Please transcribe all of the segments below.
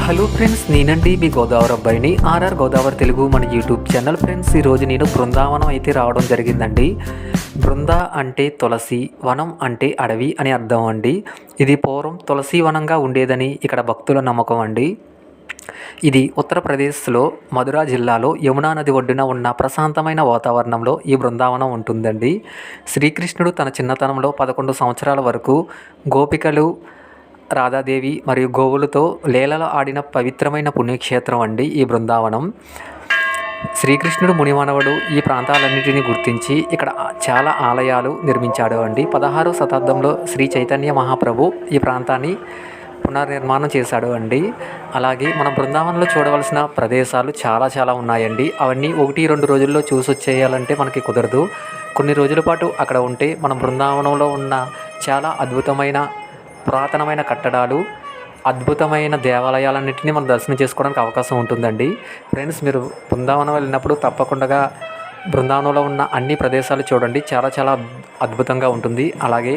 Hello friends, నేనండి మీ గోదావరి అబ్బాయిని. RR Godavari Telugu మన యూట్యూబ్ ఛానల్. ఫ్రెండ్స్, ఈరోజు నేను బృందావనం అయితే రావడం జరిగిందండి. బృంద అంటే తులసి, వనం అంటే అడవి అని అర్థం అండి. ఇది పూర్వం తులసి వనంగా ఉండేదని ఇక్కడ భక్తుల నమ్మకం అండి. ఇది ఉత్తరప్రదేశ్లో మధుర జిల్లాలో యమునా నది ఒడ్డున ఉన్న ప్రశాంతమైన వాతావరణంలో ఈ బృందావనం ఉంటుందండి. శ్రీకృష్ణుడు తన చిన్నతనంలో 11 సంవత్సరాల వరకు గోపికలు, రాధాదేవి మరియు గోవులతో లీలలు ఆడిన పవిత్రమైన పుణ్యక్షేత్రం అండి ఈ బృందావనం. శ్రీకృష్ణుడు మునిమానవుడు ఈ ప్రాంతాలన్నింటినీ గుర్తించి ఇక్కడ చాలా ఆలయాలు నిర్మించాడు అండి. 16వ శతాబ్దంలో శ్రీ చైతన్య మహాప్రభు ఈ ప్రాంతాన్ని పునర్నిర్మాణం చేశాడు అండి. అలాగే మన బృందావనంలో చూడవలసిన ప్రదేశాలు చాలా ఉన్నాయండి. అవన్నీ 1-2 రోజుల్లో చూసి వచ్చేయాలంటే మనకి కుదరదు. కొన్ని రోజుల పాటు అక్కడ ఉంటే మన బృందావనంలో ఉన్న చాలా అద్భుతమైన పురాతనమైన కట్టడాలు, అద్భుతమైన దేవాలయాలన్నింటినీ మనం దర్శనం చేసుకోవడానికి అవకాశం ఉంటుందండి. ఫ్రెండ్స్, మీరు బృందావనం వెళ్ళినప్పుడు తప్పకుండా బృందావనంలో ఉన్న అన్ని ప్రదేశాలు చూడండి. చాలా అద్భుతంగా ఉంటుంది. అలాగే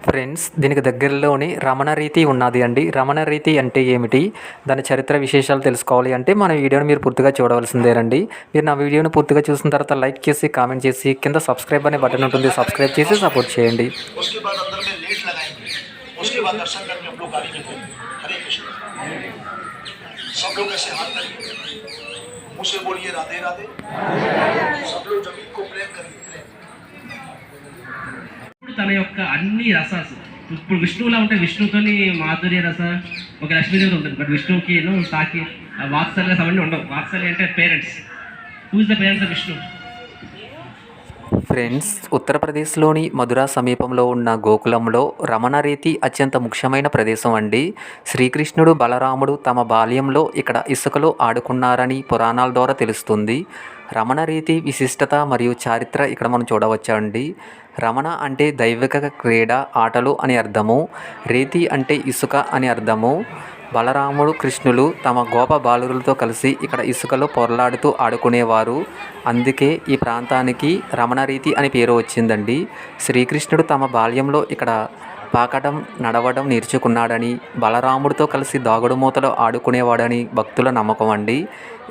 ఫ్రెండ్స్, దీనికి దగ్గరలోనే రమణరీతి ఉన్నది అండి. రమణరీతి అంటే ఏమిటి, దాని చరిత్ర విశేషాలు తెలుసుకోవాలి అంటే మన వీడియోని మీరు పూర్తిగా చూడవలసిందేనండి. మీరు నా వీడియోని పూర్తిగా చూసిన తర్వాత లైక్ చేసి, కామెంట్ చేసి, కింద సబ్స్క్రైబ్ అనే బటన్ ఉంటుంది, సబ్స్క్రైబ్ చేసి సపోర్ట్ చేయండి. उसके बाद दर्शन करके हम लोग गाड़ी में गए। हरे कृष्ण। सब लोग ऐसे हाथ करेंगे, मुझसे बोलिए राधे राधे। सब लोग जमीन को प्रेम करेंगे। తన యొక్క అన్ని రసాలు ఇప్పుడు విష్ణువులా ఉంటే విష్ణుతోని మాధుర్య రస ఒక లక్ష్మీదేవి ఉంటుంది. బట్ విష్ణువుకి సాకి వాత్సల్య అవన్నీ ఉండవు. వాత్సల్య అంటే parents. Who is the parents of Vishnu? Friends, ఉత్తరప్రదేశ్లోని మధుర సమీపంలో ఉన్న గోకులంలో రమణరీతి అత్యంత ముఖ్యమైన ప్రదేశం అండి. శ్రీకృష్ణుడు, బలరాముడు తమ బాల్యంలో ఇక్కడ ఇసుకలో ఆడుకున్నారని పురాణాల ద్వారా తెలుస్తుంది. రమణరీతి విశిష్టత మరియు చారిత్ర ఇక్కడ మనం చూడవచ్చండి. రమణ అంటే దైవిక క్రీడ, ఆటలు అని అర్థము. రీతి అంటే ఇసుక అని అర్థము. బలరాముడు, కృష్ణులు తమ గోప బాలులతో కలిసి ఇక్కడ ఇసుకలో పొరలాడుతూ ఆడుకునేవారు. అందుకే ఈ ప్రాంతానికి రమణరీతి అని పేరు వచ్చిందండి. శ్రీకృష్ణుడు తమ బాల్యంలో ఇక్కడ పాకడం, నడవడం నేర్చుకున్నాడని, బలరాముడితో కలిసి దాగుడుమూతలో ఆడుకునేవాడని భక్తుల నమ్మకం అండి.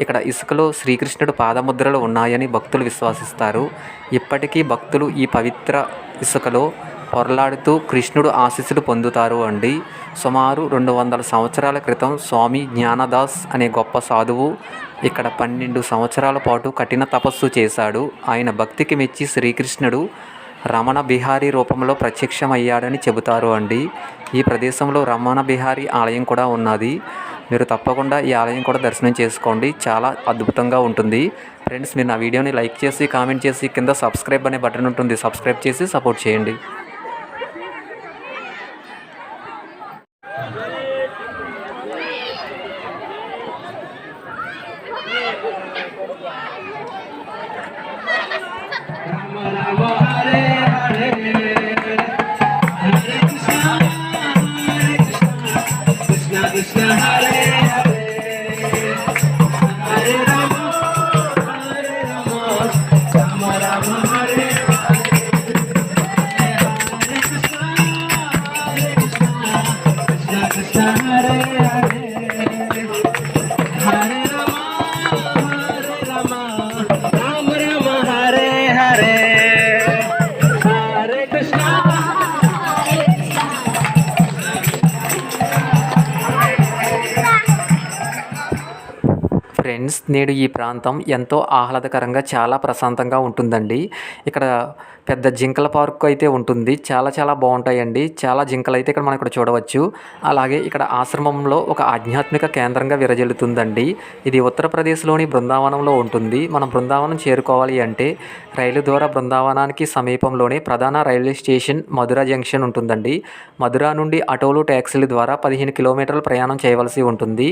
ఇక్కడ ఇసుకలో శ్రీకృష్ణుడు పాదముద్రలు ఉన్నాయని భక్తులు విశ్వసిస్తారు. ఇప్పటికీ భక్తులు ఈ పవిత్ర ఇసుకలో పొరలాడుతూ కృష్ణుడు ఆశీస్సులు పొందుతారు అండి. సుమారు 200 సంవత్సరాల క్రితం స్వామి జ్ఞానదాస్ అనే గొప్ప సాధువు ఇక్కడ 12 సంవత్సరాల పాటు కఠిన తపస్సు చేశాడు. ఆయన భక్తికి మెచ్చి శ్రీకృష్ణుడు రమణ బిహారీ రూపంలో ప్రత్యక్షమయ్యాడని చెబుతారు అండి. ఈ ప్రదేశంలో రమణ బిహారీ ఆలయం కూడా ఉన్నది. మీరు తప్పకుండా ఈ ఆలయం కూడా దర్శనం చేసుకోండి. చాలా అద్భుతంగా ఉంటుంది. ఫ్రెండ్స్, మీరు నా వీడియోని లైక్ చేసి, కామెంట్ చేసి, కింద సబ్స్క్రైబ్ అనే బటన్ ఉంటుంది, సబ్స్క్రైబ్ చేసి సపోర్ట్ చేయండి. ఫ్రెండ్స్, నేడు ఈ ప్రాంతం ఎంతో ఆహ్లాదకరంగా, చాలా ప్రశాంతంగా ఉంటుందండి. ఇక్కడ పెద్ద జింకల పార్క్ అయితే ఉంటుంది. చాలా బాగుంటాయండి. చాలా జింకలు అయితే ఇక్కడ మనం ఇక్కడ చూడవచ్చు. అలాగే ఇక్కడ ఆశ్రమంలో ఒక ఆధ్యాత్మిక కేంద్రంగా విరజిల్లుతుందండి. ఇది ఉత్తరప్రదేశ్లోని బృందావనంలో ఉంటుంది. మనం బృందావనం చేరుకోవాలి అంటే రైలు ద్వారా బృందావనానికి సమీపంలోనే ప్రధాన రైల్వే స్టేషన్ మధుర జంక్షన్ ఉంటుందండి. మధుర నుండి ఆటోలు, ట్యాక్సీల ద్వారా 15 కిలోమీటర్లు ప్రయాణం చేయవలసి ఉంటుంది.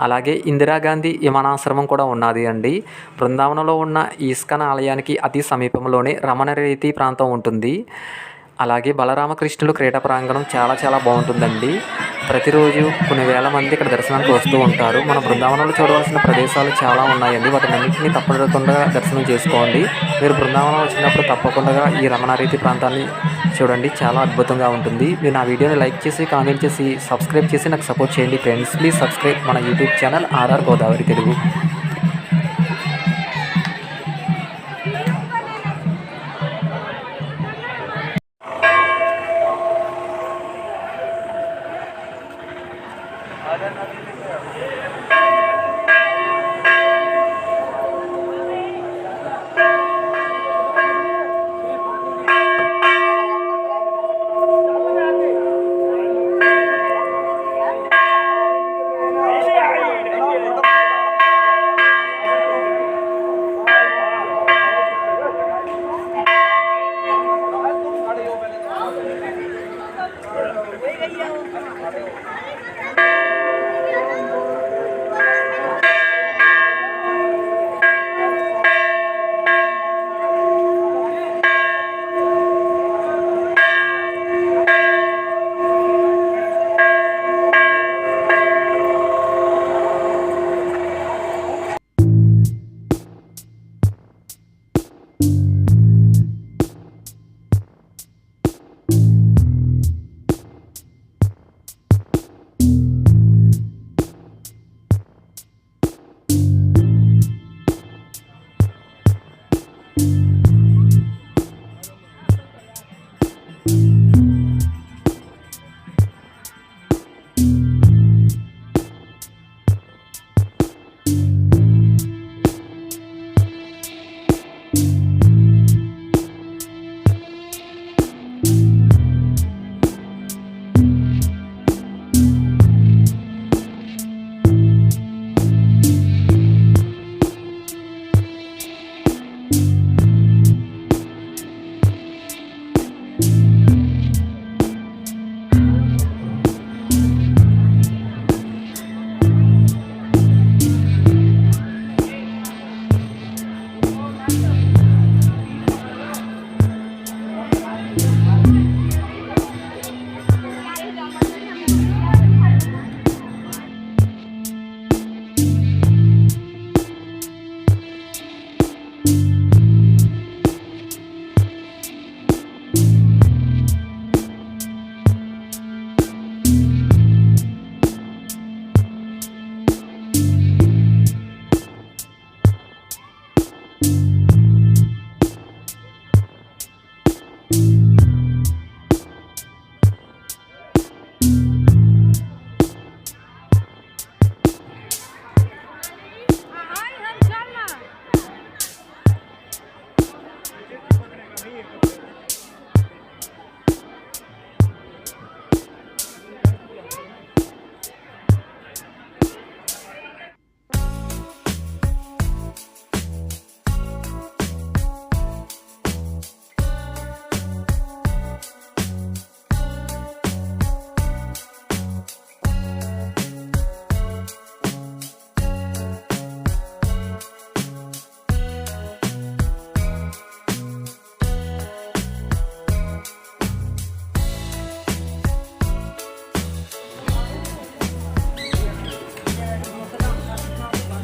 అలాగే ఇందిరాగాంధీ విమానాశ్రమం కూడా ఉన్నది అండి. బృందావనంలో ఉన్న ఇస్కాన్ ఆలయానికి అతి సమీపంలోనే రమణరీతి ప్రాంతం ఉంటుంది. అలాగే బలరామకృష్ణులు క్రీడా ప్రాంగణం చాలా బాగుంటుందండి. ప్రతిరోజు కొన్ని వేల మంది ఇక్కడ దర్శనానికి వస్తూ ఉంటారు. మన బృందావనంలో చూడవలసిన ప్రదేశాలు చాలా ఉన్నాయండి. వాటినన్నింటినీ తప్పకుండా దర్శనం చేసుకోండి. మీరు బృందావనం వచ్చినప్పుడు తప్పకుండా ఈ రమణారీతి ప్రాంతాన్ని చూడండి, చాలా అద్భుతంగా ఉంటుంది. మీరు నా వీడియోని లైక్ చేసి, కామెంట్ చేసి, సబ్స్క్రైబ్ చేసి నాకు సపోర్ట్ చేయండి ఫ్రెండ్స్. ప్లీజ్ సబ్స్క్రైబ్ మన YouTube channel R R Godavari Telugu.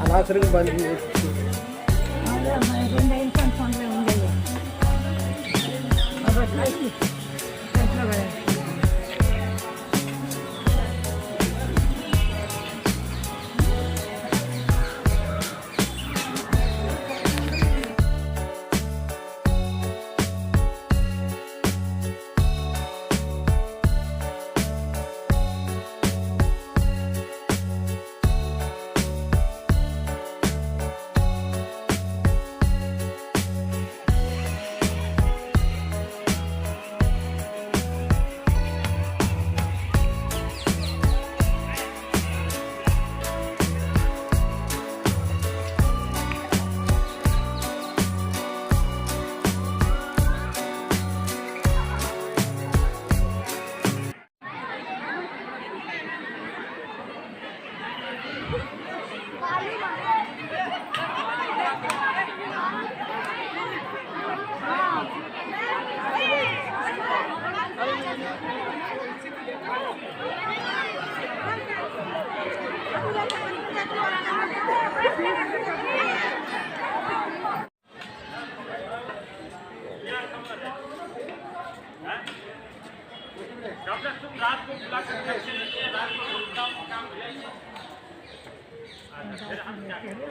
అనవసరంగా బంద్ చేసి जब तक तुम रात को बुला कर रखे नहीं है, रात को घूमता हूँ काम मिलेगा। फिर हम क्या करें?